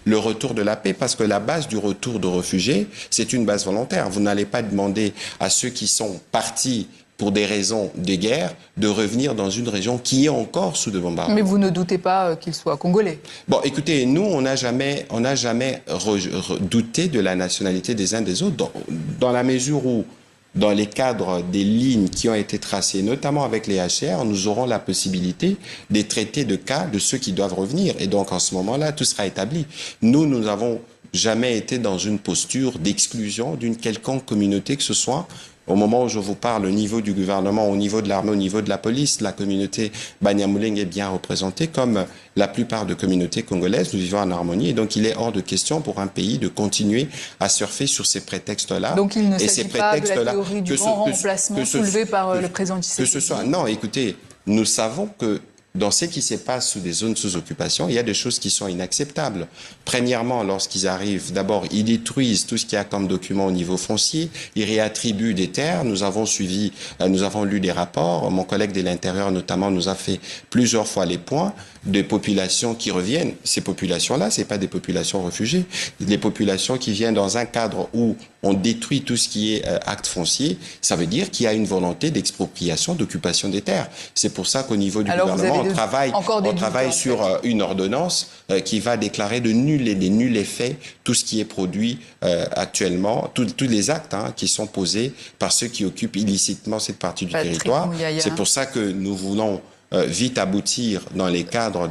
le retour de la paix, parce que la base du retour de réfugiés, c'est une base volontaire. Vous n'allez pas demander à ceux qui sont partis pour des raisons de guerre, de revenir dans une région qui est encore sous de bombardements. Mais vous ne doutez pas qu'ils soient congolais? Bon, écoutez, nous, on n'a jamais douté de la nationalité des uns des autres, dans la mesure où, dans les cadres des lignes qui ont été tracées, notamment avec les HCR, nous aurons la possibilité de traiter de cas de ceux qui doivent revenir. Et donc, en ce moment-là, tout sera établi. Nous n'avons jamais été dans une posture d'exclusion d'une quelconque communauté que ce soit. Au moment où je vous parle, au niveau du gouvernement, au niveau de l'armée, au niveau de la police, la communauté Banyamulenge est bien représentée, comme la plupart de communautés congolaises. Nous vivons en harmonie et donc il est hors de question pour un pays de continuer à surfer sur ces prétextes-là. Donc il ne s'agit pas de la théorie du grand remplacement soulevée par le président Tshisekedi. Non, écoutez, nous savons que dans ce qui se passe sous des zones sous occupation, il y a des choses qui sont inacceptables. Premièrement, lorsqu'ils arrivent, d'abord, ils détruisent tout ce qu'il y a comme document au niveau foncier, ils réattribuent des terres. Nous avons lu des rapports. Mon collègue de l'Intérieur, notamment, nous a fait plusieurs fois les points des populations qui reviennent. Ces populations-là, c'est pas des populations réfugiées. Les populations qui viennent dans un cadre où on détruit tout ce qui est acte foncier, ça veut dire qu'il y a une volonté d'expropriation, d'occupation des terres. C'est pour ça qu'au niveau du gouvernement, on travaille sur une ordonnance qui va déclarer de nuls effets tout ce qui est produit actuellement, tous les actes qui sont posés par ceux qui occupent illicitement cette partie du territoire. C'est pour ça que nous voulons vite aboutir dans les cadres de